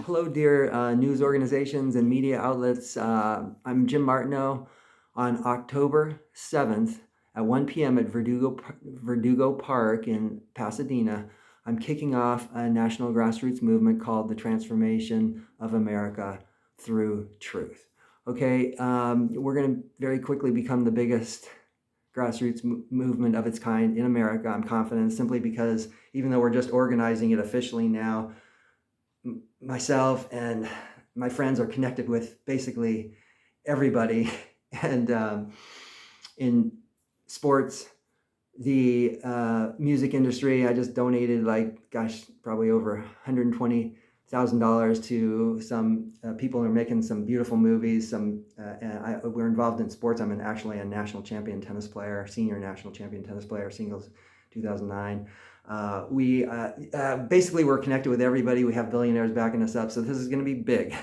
Hello, dear news organizations and media outlets. I'm Jim Martineau. On October 7th at 1 p.m. at Verdugo Park in Pasadena, I'm kicking off a national grassroots movement called the Transformation of America Through Truth. Okay, we're going to very quickly become the biggest grassroots movement of its kind in America. I'm confident, simply because even though we're just organizing it officially now, myself and my friends are connected with basically everybody. And in sports, the music industry, I just donated probably over $120,000 to some people who are making some beautiful movies. We're involved in sports. I'm actually a national champion tennis player, senior national champion tennis player, singles 2009. We basically, we're connected with everybody. We have billionaires backing us up, so this is going to be big.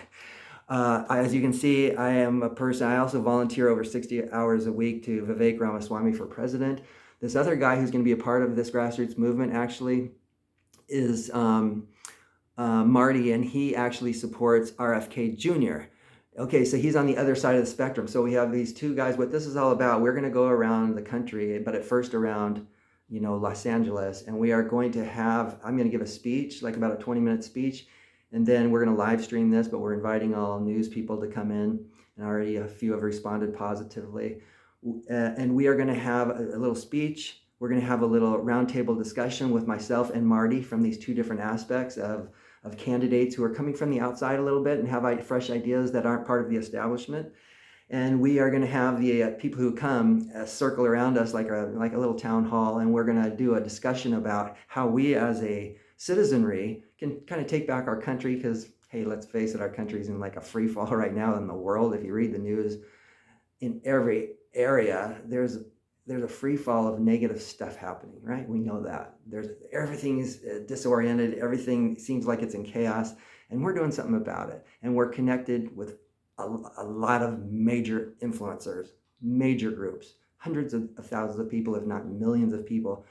As you can see, I am a person. I also volunteer over 60 hours a week to Vivek Ramaswamy for president. This other guy who's going to be a part of this grassroots movement actually is Marty, and he actually supports RFK Jr. Okay, so he's on the other side of the spectrum. So we have these two guys. What this is all about, we're going to go around the country, but at first around Los Angeles, and we are going to have, I'm going to give a speech, like about a 20-minute speech, and then we're going to live stream this, but we're inviting all news people to come in, and already a few have responded positively. And we are going to have a little speech. We're going to have a little roundtable discussion with myself and Marty from these two different aspects of candidates who are coming from the outside a little bit and have fresh ideas that aren't part of the establishment. And we are going to have the people who come circle around us like a little town hall, and we're going to do a discussion about how we as a citizenry can kind of take back our country, because, hey, let's face it, our country's in like a free fall right now in the world. If you read the news, in every area, there's a free fall of negative stuff happening, right? We know that. Everything is disoriented. Everything seems like it's in chaos, and we're doing something about it. And we're connected with a lot of major influencers, major groups, hundreds of thousands of people, if not millions of people,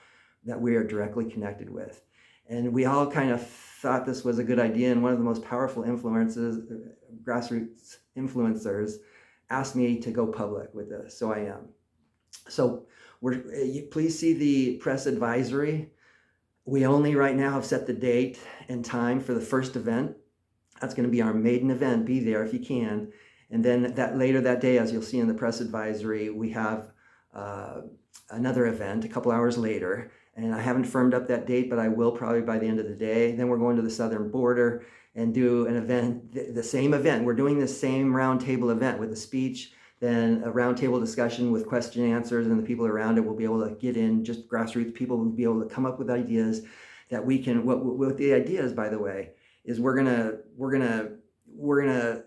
that we are directly connected with. And we all kind of thought this was a good idea. And one of the most powerful grassroots influencers, asked me to go public with this. So I am. So please see the press advisory. We only right now have set the date and time for the first event. That's going to be our maiden event. Be there if you can. And then later that day, as you'll see in the press advisory, we have another event a couple hours later. And I haven't firmed up that date, but I will probably by the end of the day. Then we're going to the southern border and do an event, the same event. We're doing the same roundtable event with a speech, then a roundtable discussion with question and answers, and the people around it will be able to get in, just grassroots people will be able to come up with ideas that we can, what the ideas, by the way, is we're gonna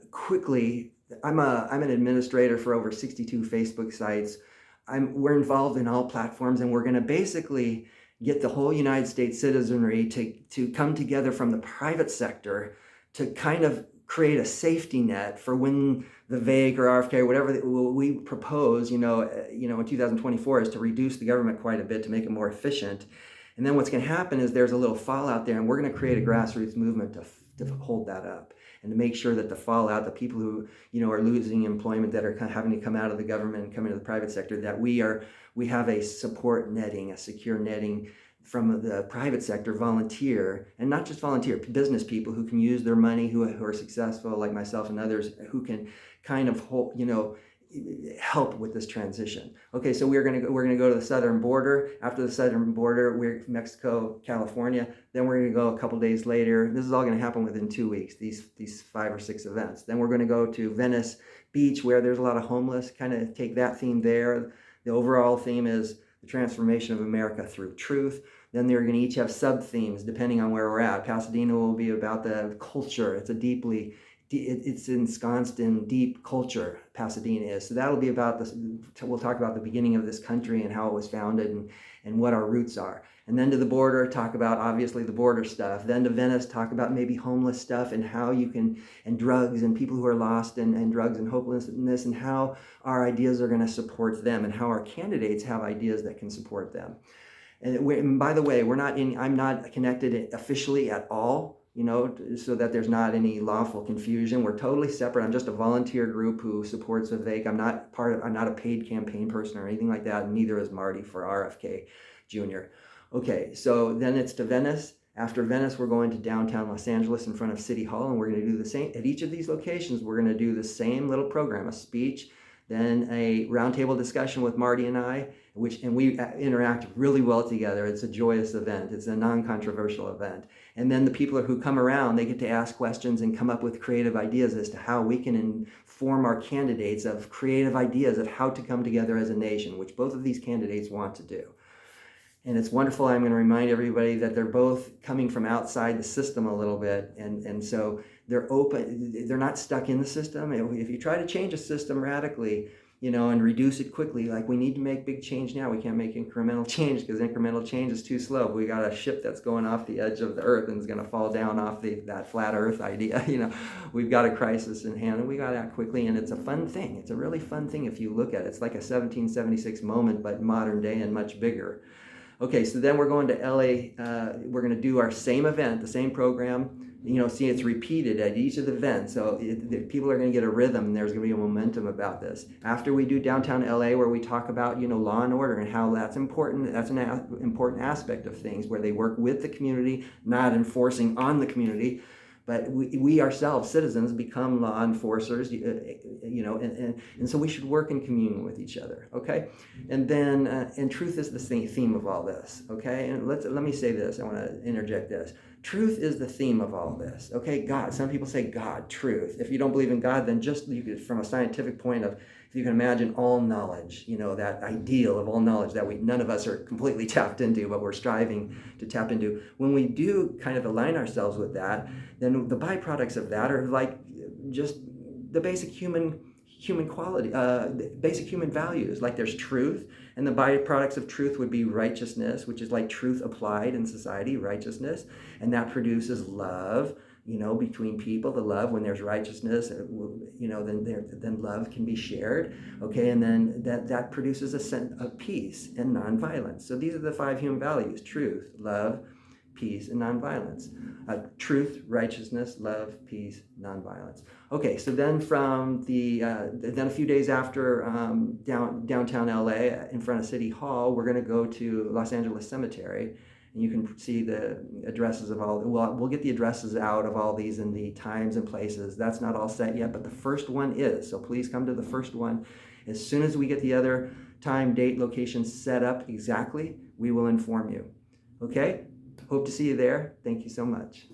quickly, I'm an administrator for over 62 Facebook sites. We're involved in all platforms, and we're gonna basically get the whole United States citizenry to come together from the private sector to kind of create a safety net for when Vivek or RFK or whatever we propose, in 2024, is to reduce the government quite a bit to make it more efficient. And then what's going to happen is there's a little fallout there, and we're going to create a grassroots movement to hold that up and to make sure that the fallout, the people who are losing employment, that are kind of having to come out of the government and come into the private sector, that we have a support netting, a secure netting from the private sector, volunteer, and not just volunteer, business people who can use their money, who are successful, like myself and others, who can kind of help with this transition. Okay, so we're gonna go to the southern border. After the southern border, we're Mexico, California. Then we're gonna go a couple days later. This is all gonna happen within 2 weeks. These 5 or 6 events. Then we're gonna go to Venice Beach, where there's a lot of homeless. Kind of take that theme there. The overall theme is the transformation of America through truth. Then they're going to each have sub-themes depending on where we're at. Pasadena will be about the culture. It's ensconced in deep culture, Pasadena is. So that'll be about this. We'll talk about the beginning of this country and how it was founded and what our roots are. And then to the border, talk about obviously the border stuff. Then to Venice, talk about maybe homeless stuff and how you can, and drugs and people who are lost and drugs and hopelessness, and how our ideas are going to support them, and how our candidates have ideas that can support them. And by the way, I'm not connected officially at all so that there's not any lawful confusion. We're totally separate. I'm just a volunteer group who supports Vivek. I'm not a paid campaign person or anything like that, and neither is Marty for RFK Jr. Okay, so then it's to Venice. After Venice, we're going to downtown Los Angeles in front of City Hall, and we're going to do the same. At each of these locations, we're going to do the same little program, a speech, then a roundtable discussion with Marty and I, and we interact really well together. It's a joyous event. It's a non-controversial event. And then the people who come around, they get to ask questions and come up with creative ideas as to how we can inform our candidates of creative ideas of how to come together as a nation, which both of these candidates want to do. And it's wonderful. I'm going to remind everybody that they're both coming from outside the system a little bit. And so they're open. They're not stuck in the system. If you try to change a system radically, and reduce it quickly, like we need to make big change now. We can't make incremental change because incremental change is too slow. We got a ship that's going off the edge of the earth and is going to fall down off that flat earth idea. We've got a crisis in hand and we got to act quickly. And it's a fun thing. It's a really fun thing if you look at it. It's like a 1776 moment, but modern day and much bigger. Okay, so then we're going to LA. We're going to do our same event, the same program. See, it's repeated at each of the events. So people are going to get a rhythm, and there's going to be a momentum about this. After we do downtown LA, where we talk about, law and order and how that's important. That's an important aspect of things, where they work with the community, not enforcing on the community. But we ourselves, citizens, become law enforcers, and so we should work in communion with each other, okay? And then, and truth is the theme of all this, okay? And let me say this, I want to interject this. Truth is the theme of all this, okay? God, some people say God, truth. If you don't believe in God, then just from a scientific point of, if you can imagine all knowledge, that ideal of all knowledge that none of us are completely tapped into, but we're striving to tap into. When we do kind of align ourselves with that, then the byproducts of that are like just the basic human quality, basic human values. Like there's truth, and the byproducts of truth would be righteousness, which is like truth applied in society, righteousness, and that produces love. Between people, the love, when there's righteousness, then love can be shared, okay? And then that produces a sense of peace and nonviolence. So these are the 5 human values: truth, love, peace, and nonviolence. Truth, righteousness, love, peace, nonviolence. Okay, so then then a few days after downtown LA in front of City Hall, we're going to go to Los Angeles Cemetery. And you can see the addresses of all, we'll get the addresses out of all these and the times and places. That's not all set yet, but the first one is. So please come to the first one. As soon as we get the other time, date, location set up exactly, we will inform you. Okay? Hope to see you there. Thank you so much.